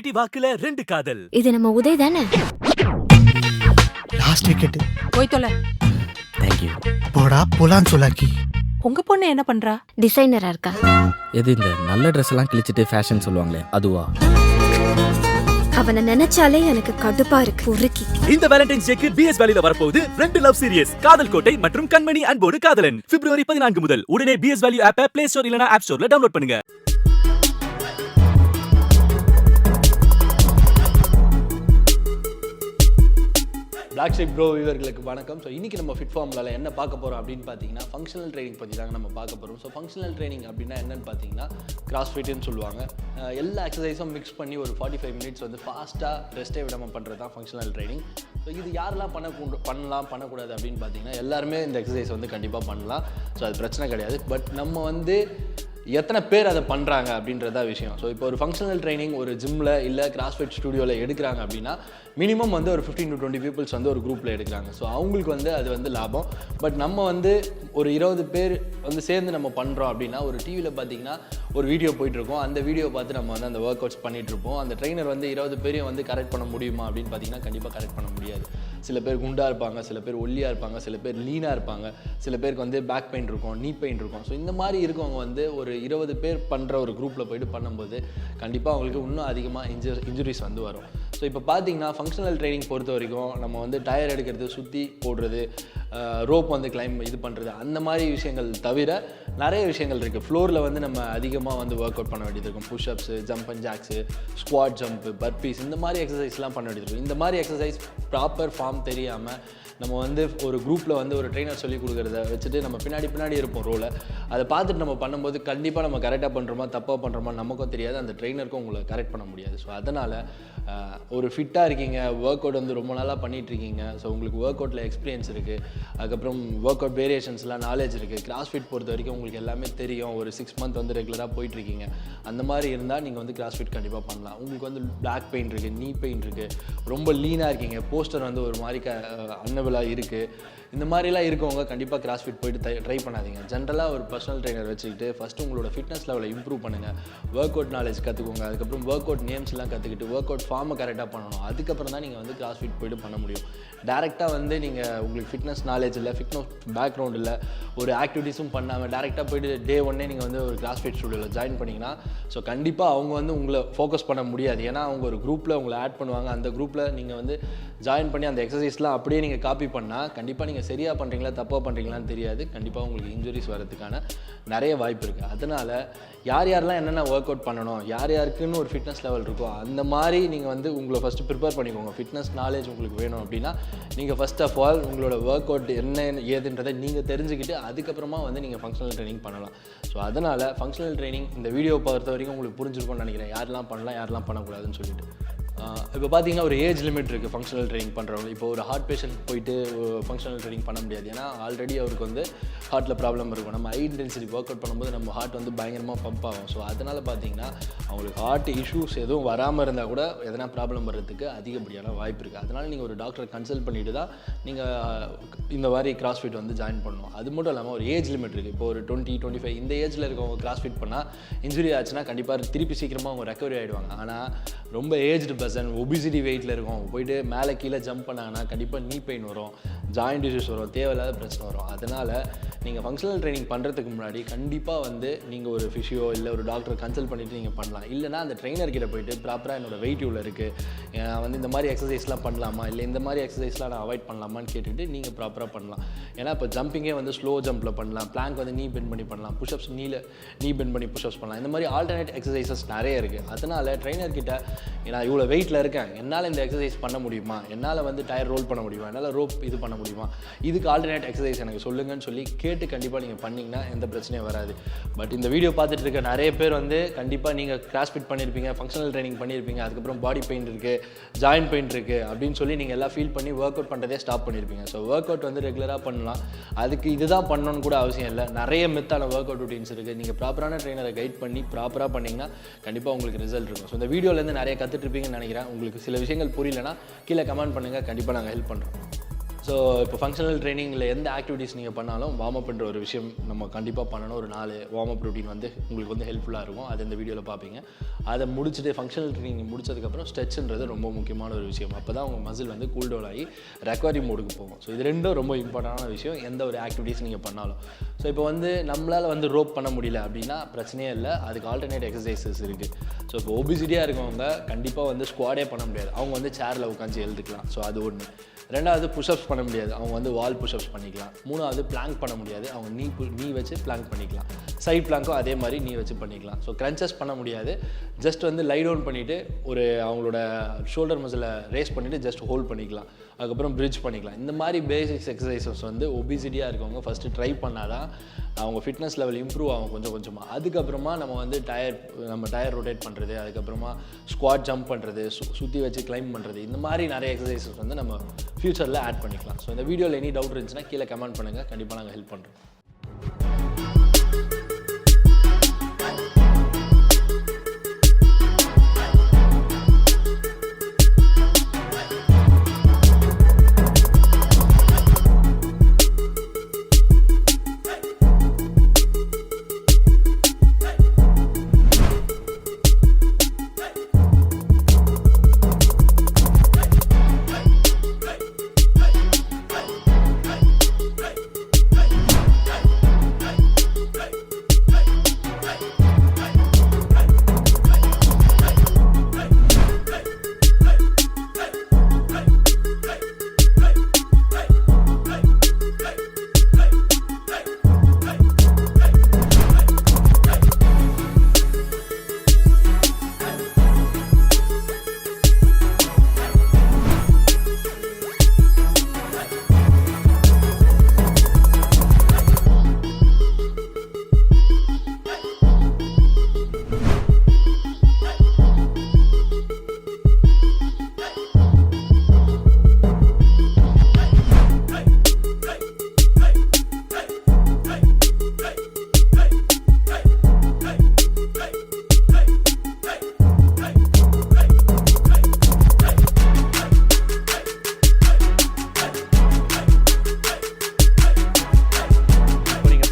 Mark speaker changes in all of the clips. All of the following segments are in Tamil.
Speaker 1: ஓடிடி வாக்குல 2 காதல்.
Speaker 2: இது நம்ம உதய் தானே?
Speaker 3: Last wicket.
Speaker 4: போய் தொலை.
Speaker 5: Thank you.
Speaker 3: போடா போலான்னு சொல்லாக்கி.
Speaker 4: உங்க பொண்ணு என்ன பண்றா?
Speaker 2: டிசைனரா இருக்கா.
Speaker 5: எது இந்த நல்ல ட்ரெஸ் எல்லாம் கிழிச்சிட்டு ஃபேஷன் சொல்லுவாங்களே அதுவா?
Speaker 2: அவனை நினைச்சாலே எனக்கு கடுப்பா இருக்கு. உருக்கி
Speaker 1: இந்த வேலண்டைன்ஸ் டேக்கு பிஎஸ் வேலில வரப்போகுது 2 லவ் சீரியஸ் காதல் கோட்டை மற்றும் கண்மணி அன்போடு காதலன். பிப்ரவரி 14 முதல் உடனே பிஎஸ் வேல்யூ ஆப்பை பிளே ஸ்டோர் இல்லனா ஆப் ஸ்டோர்ல டவுன்லோட் பண்ணுங்க.
Speaker 6: Blacksheep Go வியூவர்களுக்கு வணக்கம். ஸோ இன்றைக்கி நம்ம ஃபிட் ஃபார்முலாவில் என்ன பார்க்க போகிறோம் அப்படின்னு பார்த்தீங்கன்னா ஃபங்க்ஷனல் ட்ரைனிங் பற்றி தாங்க நம்ம பார்க்க போகிறோம். ஸோ ஃபங்க்ஷனல் ட்ரைனிங் அப்படின்னா என்னென்னு பார்த்தீங்கன்னா கிராஸ் ஃபிட்னு சொல்லுவாங்க. எல்லா எக்ஸசைஸும் மிக்ஸ் பண்ணி ஒரு 45 மினிட்ஸ் வந்து ஃபாஸ்ட்டாக ரெஸ்ட்டே விடாமல் பண்ணுறது தான் ஃபங்க்ஷனல் ட்ரைனிங். ஸோ இது யாரெல்லாம் பண்ணக்கூடாது அப்படின்னு பார்த்தீங்கன்னா எல்லாருமே இந்த எக்ஸசைஸ் வந்து கண்டிப்பாக பண்ணலாம். ஸோ அது பிரச்சனை கிடையாது. பட் நம்ம வந்து எத்தனை பேர் அதை பண்ணுறாங்க அப்படின்றதா விஷயம். ஸோ இப்போ ஒரு ஃபங்க்ஷனல் ட்ரைனிங் ஒரு ஜிம்மில் இல்லை கிராஸ்ஃபிட் ஸ்டுடியோவில் எடுக்கிறாங்க அப்படின்னா மினிமம் வந்து ஒரு 15 to 20 பீப்புள்ஸ் வந்து ஒரு குரூப்பில் எடுக்கிறாங்க. ஸோ அவங்களுக்கு வந்து அது வந்து லாபம். பட் நம்ம வந்து ஒரு 20 பேர் வந்து சேர்ந்து நம்ம பண்ணுறோம் அப்படின்னா ஒரு டிவியில் பார்த்தீங்கன்னா ஒரு வீடியோ போயிட்டுருக்கோம். அந்த வீடியோ பார்த்து நம்ம வந்து அந்த ஒர்க் அவுட்ஸ் பண்ணிகிட்ருப்போம். அந்த ட்ரெயினர் வந்து 20 பேரையும் வந்து கரெக்ட் பண்ண முடியுமா அப்படின்னு பார்த்தீங்கன்னா கண்டிப்பாக கரெக்ட் பண்ண முடியாது. சில பேர் குண்டாக இருப்பாங்க, சில பேர் ஒல்லியாக இருப்பாங்க, சில பேர் லீனாக இருப்பாங்க, சில பேருக்கு வந்து பேக் பெயின் இருக்கும், நீ பெயின் இருக்கும். ஸோ இந்த மாதிரி இருக்கவங்க வந்து ஒரு 20 பேர் பண்ணுற ஒரு குரூப்பில் போய்ட்டு பண்ணும்போது கண்டிப்பாக அவங்களுக்கு இன்னும் அதிகமாக இன்ஜுரிஸ் வந்து வரும். ஸோ இப்போ பார்த்தீங்கன்னா ஃபங்க்ஷனல் ட்ரைனிங் பொறுத்த வரைக்கும் நம்ம வந்து டயர் எடுக்கிறது, சுற்றி போடுறது, ரோப் வந்து கிளைம் இது பண்ணுறது, அந்த மாதிரி விஷயங்கள் தவிர நிறைய விஷயங்கள் இருக்குது. ஃப்ளோரில் வந்து நம்ம அதிகமாக வந்து ஒர்க் அவுட் பண்ண வேண்டியது இருக்கும். Push-ups, jump and jacks, squad jump, burpees, இந்த மாதிரி எக்ஸசைஸ்லாம் பண்ண வேண்டியது இருக்கும். இந்த மாதிரி எக்ஸசைஸ் ப்ராப்பர் ஃபார்ம் தெரியாமல் நம்ம வந்து ஒரு குரூப்பில் வந்து ஒரு ட்ரெயினர் சொல்லி கொடுக்குறத வச்சுட்டு நம்ம பின்னாடி இருப்போம் ரோலை. அதை பார்த்துட்டு நம்ம பண்ணும்போது கண்டிப்பாக நம்ம கரெக்டாக பண்ணுறோமா தப்பாக பண்ணுறோமா நமக்கும் தெரியாது, அந்த ட்ரெயினருக்கும் உங்களை கரெக்ட் பண்ண முடியாது. ஸோ அதனால் ஒரு ஃபிட்டாக இருக்கீங்க, ஒர்க் அவுட் வந்து ரொம்ப நாளாக பண்ணிகிட்ருக்கீங்க, ஸோ உங்களுக்கு ஒர்க் அவுட்டில் எக்ஸ்பீரியன்ஸ் இருக்குது, அதுக்கப்புறம் ஒர்க் அவுட் வேரியேஷன்ஸ்லாம் நாலேஜ் இருக்குது, கிராஸ்ஃபிட் பொறுத்த வரைக்கும் உங்களுக்கு எல்லாமே தெரியும், ஒரு 6 மந்த் வந்து ரெகுலராக போயிட்டுருக்கீங்க, அந்த மாதிரி இருந்தால் நீங்கள் வந்து கிராஸ்ஃபிட் கண்டிப்பாக பண்ணலாம். உங்களுக்கு வந்து பேக் பெயின் இருக்குது, நீ பெயின் இருக்குது, ரொம்ப லீனாக இருக்கீங்க, போஸ்டர் வந்து ஒரு மாதிரி அன்னபிளாக இருக்குது, இந்த மாதிரிலாம் இருக்கவங்க கண்டிப்பாக கிராஸ்ஃபிட் போய்ட்டு ட்ரை பண்ணாதீங்க. ஜென்ரலாக ஒரு பர்சனல் ட்ரைனர் வச்சுக்கிட்டு ஃபஸ்ட்டு உங்களோட ஃபிட்னஸ் லெவலை இம்ப்ரூவ் பண்ணுங்கள். ஒர்க் அவுட் நாலேஜ் கற்றுக்கோங்க. அதுக்கப்புறம் ஒர்க் அவுட் நேம்ஸ்லாம் கற்றுக்கிட்டு ஒர்க் அவுட் ஃபார்மை கரெக்டாக பண்ணணும். அதுக்கப்புறம் தான் நீங்கள் வந்து கிராஸ்ஃபிட் போய்ட்டு பண்ண முடியும். டேரெக்டாக வந்து நீங்கள் உங்களுக்கு ஃபிட்னஸ் நாலேஜ் இல்லை, ஃபிட்னஸ் பேக்ரவுண்ட் இல்லை, ஒரு ஆக்டிவிட்டீஸும் பண்ணாமல் டேரெக்டாக போய்ட்டு டே ஒன்னே நீங்கள் வந்து ஒரு கிராஸ்ஃபிட் ஸ்டுடியோவில் ஜாயின் பண்ணிங்கன்னா ஸோ கண்டிப்பாக அவங்க வந்து உங்களை ஃபோக்கஸ் பண்ண முடியாது. ஏன்னா அவங்க ஒரு குரூப்பில் உங்களை ஆட் பண்ணுவாங்க. அந்த குரூப்பில் நீங்கள் வந்து ஜாயின் பண்ணி அந்த எக்ஸசைஸ்லாம் அப்படியே நீங்கள் காப்பி பண்ணால் கண்டிப்பாக நீங்கள் சரியாக பண்ணுறீங்களா தப்பாக பண்ணுறீங்களான்னு தெரியாது. கண்டிப்பாக உங்களுக்கு இன்ஜுரிஸ் வரதுக்கான நிறைய வாய்ப்பு இருக்குது. அதனால் யாரெல்லாம் என்னென்ன ஒர்க் அவுட் பண்ணணும், யாருக்குன்னு ஒரு ஃபிட்னஸ் லெவல் இருக்கோ அந்த மாதிரி நீங்கள் வந்து உங்களை ஃபஸ்ட்டு ப்ரிப்பேர் பண்ணிக்கோங்க. ஃபிட்னஸ் நாலேஜ் உங்களுக்கு வேணும் அப்படின்னா நீங்கள் ஃபஸ்ட் ஆஃப் ஆல் உங்களோட ஒர்க் அவுட் என்ன ஏதுன்றதை நீங்கள் தெரிஞ்சுக்கிட்டு அதுக்கப்புறமா வந்து நீங்கள் ஃபங்க்ஷனல் ட்ரைனிங் பண்ணலாம். ஸோ அதனால் ஃபங்க்ஷனல் ட்ரைனிங் இந்த வீடியோ பொறுத்த வரைக்கும் உங்களுக்கு புரிஞ்சிருக்கும்னு நினைக்கிறேன், யாரெல்லாம் பண்ணலாம் யாரெல்லாம் பண்ணக்கூடாதுன்னு சொல்லிட்டு. இப்போ பார்த்தீங்கன்னா ஒரு ஏஜ் லிமிட் இருக்குது ஃபங்க்ஷனல் ட்ரைனிங் பண்ணுறவங்க. இப்போ ஒரு ஹார்ட் பேஷண்ட் போயிட்டு ஃபங்க்ஷனல் ட்ரைனிங் பண்ண முடியாது. ஏன்னா ஆல்ரெடி அவருக்கு வந்து ஹார்ட்டில் ப்ராப்ளம் இருக்கும். நம்ம ஹை இன்டென்சிட்டி ஒர்க் அவுட் பண்ணும்போது நம்ம ஹார்ட் வந்து பயங்கரமாக பம்ப் ஆகும். ஸோ அதனால் பார்த்தீங்கன்னா அவங்களுக்கு ஹார்ட் இஷ்யூஸ் எதுவும் வராமல் இருந்தால் கூட எதனா ப்ராப்ளம் வர்றதுக்கு அதிகப்படியான வாய்ப்பு இருக்குது. அதனால் நீங்கள் ஒரு டாக்டரை கன்சல்ட் பண்ணிவிட்டு தான் நீங்கள் இந்த மாதிரி கிராஸ்ஃபிட் வந்து ஜாயின் பண்ணணும். அது மட்டும் இல்லாமல் ஒரு ஏஜ் லிமிட் இருக்குது. இப்போ ஒரு 20, 25 இந்த ஏஜில் இருக்கவங்க கிராஸ்ஃபிட் பண்ணால் இன்ஜுரி ஆச்சுன்னா கண்டிப்பாக திருப்பி சீக்கிரமாக அவங்க ரெக்கவரி ஆகிடுவாங்க. ஆனால் ரொம்ப ஏஜ்டு பர்சன் ஒபிசிட்டி வெயிட்டில் இருக்கும் போயிட்டு மேலே கீழே ஜம்ப் பண்ணாங்கன்னா கண்டிப்பாக நீ பெயின் வரும், ஜாயிண்ட் இஷ்யூஸ் வரும், தேவையில்லாத பிரச்சனை வரும். அதனால் நீங்கள் ஃபங்க்ஷனல் ட்ரைனிங் பண்ணுறதுக்கு முன்னாடி கண்டிப்பாக வந்து நீங்கள் ஒரு ஃபிஷியோ இல்லை ஒரு டாக்டரை கன்சல்ட் பண்ணிவிட்டு நீங்கள் பண்ணலாம். இல்லைனா அந்த ட்ரெயினர்கிட்ட போய்ட்டு ப்ராப்பராக என்னோடய வெயிட் இவ்வளோ இருக்குது, வந்து இந்த மாதிரி எக்ஸசைஸ்லாம் பண்ணலாமா இல்லை இந்த மாதிரி எக்ஸசைஸ்லாம் நான் அவாய்ட் பண்ணலாமான்னு கேட்டுட்டு நீங்கள் ப்ராப்பராக பண்ணலாம். ஏன்னா இப்போ ஜம்பிங்கே வந்து ஸ்லோ ஜம்பில் பண்ணலாம், பிளாங்க் வந்து நீ பெண்ட் பண்ணி பண்ணலாம், புஷ்அப்ஸ் நீ பெண்ட் பண்ணி புஷ்அப்ஸ் பண்ணலாம். இந்த மாதிரி ஆல்டர்னேட் எக்ஸசைசஸ் நிறைய இருக்குது. அதனால் ட்ரெயினர்கிட்ட நான் இவ்வளோ வெயிட்டில் இருக்கேன், என்னால் இந்த எக்ஸசைஸ் பண்ண முடியுமா, என்னால் வந்து டயர் ரோல் பண்ண முடியுமா, என்னால் ரோப் இது பண்ண முடியுமா, இதுக்கு ஆல்டர்னேட் எக்ஸசைஸ் எனக்கு சொல்லுங்கன்னு சொல்லி கேட்டு கண்டிப்பாக நீங்கள் பண்ணிங்கன்னா எந்த பிரச்சனையும் வராது. பட் இந்த வீடியோ பார்த்துட்டு இருக்க நிறைய பேர் வந்து கண்டிப்பாக நீங்கள் கிராஸ்ஃபிட் பண்ணியிருப்பீங்க, ஃபங்க்ஷனல் ட்ரைனிங் பண்ணியிருப்பீங்க, அதுக்கப்புறம் பாடி பெயின் இருக்குது, ஜாயின்ட் பெயின் இருக்குது அப்படின்னு சொல்லி நீங்கள் எல்லாம் ஃபீல் பண்ணி ஒர்க் அவுட் பண்ணுறதே ஸ்டாப் பண்ணியிருப்பீங்க. ஸோ ஒர்க் அவுட் வந்து ரெகுலராக பண்ணலாம். அதுக்கு இதுதான் பண்ணணும்னு கூட அவசியம் இல்லை. நிறைய மெத்தான ஒர்க் அவுட் ரூட்டீன்ஸ் இருக்குது. நீங்கள் ப்ராப்பரான ட்ரெயினரை கைட் பண்ணி ப்ராப்பராக பண்ணிங்கன்னா கண்டிப்பாக உங்களுக்கு ரிசல்ட் இருக்கும். ஸோ இந்த வீடியோலேருந்து நிறைய கற்றுட்ருப்பீங்கன்னு நினைக்கிறேன். உங்களுக்கு சில விஷயங்கள் புரியலன்னா கீழே கமெண்ட் பண்ணுங்கள், கண்டிப்பாக நாங்கள் ஹெல்ப் பண்ணுறோம். ஸோ இப்போ ஃபங்க்ஷனல் ட்ரைனிங்கில் எந்த ஆக்டிவிட்டீஸ் நீங்கள் பண்ணாலும் வார்ம் அப்ன்ற ஒரு விஷயம் நம்ம கண்டிப்பாக பண்ணணும். ஒரு 4 வார்ம் அப் ரொட்டீன் வந்து உங்களுக்கு வந்து ஹெல்ப்ஃபுல்லாக இருக்கும். அது இந்த வீடியோவில் பார்ப்பீங்க. அதை முடிச்சுட்டு ஃபங்க்ஷனல் ட்ரைனிங் முடிச்சதுக்கப்புறம் ஸ்ட்ரெச்ன்றது ரொம்ப முக்கியமான ஒரு விஷயம். அப்போ தான் உங்கள் மசில் வந்து கூல் டவுன் ஆகி ரெக்கவரி மோடுக்கு போகும். ஸோ இது ரெண்டும் ரொம்ப இம்பார்ட்டண்டான விஷயம் எந்த ஒரு ஆக்டிவிட்டீஸ் நீங்கள் பண்ணாலும். ஸோ இப்போ வந்து நம்மளால் வந்து ரோப் பண்ண முடியல அப்படின்னா பிரச்சனையே இல்லை, அதுக்கு ஆல்டர்னேட் எக்ஸசைசஸ் இருக்குது. ஸோ இப்போ ஒபிசிட்டியாக இருக்கவங்க கண்டிப்பாக வந்து ஸ்குவாடே பண்ண முடியாது, அவங்க வந்து சேரில் உட்காந்து எழுதுக்கலாம். ஸோ அது ஒன்று. ரெண்டாவது புஷ்அப்ஸ் பண்ண முடியாது, அவங்க வந்து வால் புஷ்அப்ஸ் பண்ணிக்கலாம். மூணாவது பிளாங்க் பண்ண முடியாது, அவங்க நீ வச்சு பிளாங்க் பண்ணிக்கலாம். சைட் பிளாங்க்கும் அதே மாதிரி நீ வச்சு பண்ணிக்கலாம். ஸோ கிரன்ச்சஸ் பண்ண முடியாது, ஜஸ்ட் வந்து லை டவுன் பண்ணிவிட்டு ஒரு அவங்களோட ஷோல்டர் மசிலை ரேஸ் பண்ணிவிட்டு ஜஸ்ட் ஹோல்ட் பண்ணிக்கலாம். அதுக்கப்புறம் பிரிட்ஜ் பண்ணிக்கலாம். இந்த மாதிரி பேசிக்ஸ் எக்ஸசைசஸ் வந்து ஒபிசிட்டியாக இருக்கவங்க ஃபஸ்ட்டு ட்ரை பண்ணால் தான் அவங்க ஃபிட்னஸ் லெவல் இம்ப்ரூவ் ஆகும் கொஞ்சம் கொஞ்சமாக. அதுக்கப்புறமா நம்ம வந்து டயர் ரொட்டேட் பண்ணுறது, அதுக்கப்புறமா ஸ்குவாட் ஜம்ப் பண்ணுறது, சுற்றி வச்சு கிளைம் பண்ணுறது, இந்த மாதிரி நிறைய எக்ஸசைசஸ் வந்து நம்ம ஃப்யூச்சரில் ஆட் பண்ணிக்கலாம். ஸோ இந்த வீடியோவில் எனி டவுட் இருந்துச்சுன்னா கீழே கமெண்ட் பண்ணுங்கள், கண்டிப்பாக நாங்கள் ஹெல்ப் பண்ணுறோம்.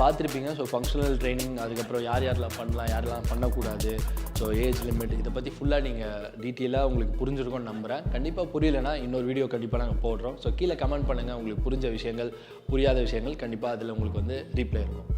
Speaker 6: பார்த்துருப்பீங்க. ஸோ ஃபங்க்ஷனல் ட்ரைனிங், அதுக்கப்புறம் யாரெல்லாம் பண்ணலாம், யாரெல்லாம் பண்ணக்கூடாது, ஸோ ஏஜ் லிமிட், இதை பற்றி ஃபுல்லாக நீங்கள் டீட்டெயிலாக உங்களுக்கு புரிஞ்சிருக்கும்னு நம்புகிறேன். கண்டிப்பாக புரியலைன்னா இன்னொரு வீடியோ கண்டிப்பாக நாங்கள் போடுறோம். ஸோ கீழே கமெண்ட் பண்ணுங்கள், உங்களுக்கு புரிஞ்ச விஷயங்கள், புரியாத விஷயங்கள் கண்டிப்பாக அதில் உங்களுக்கு வந்து ரீப்ளை இருக்கும்.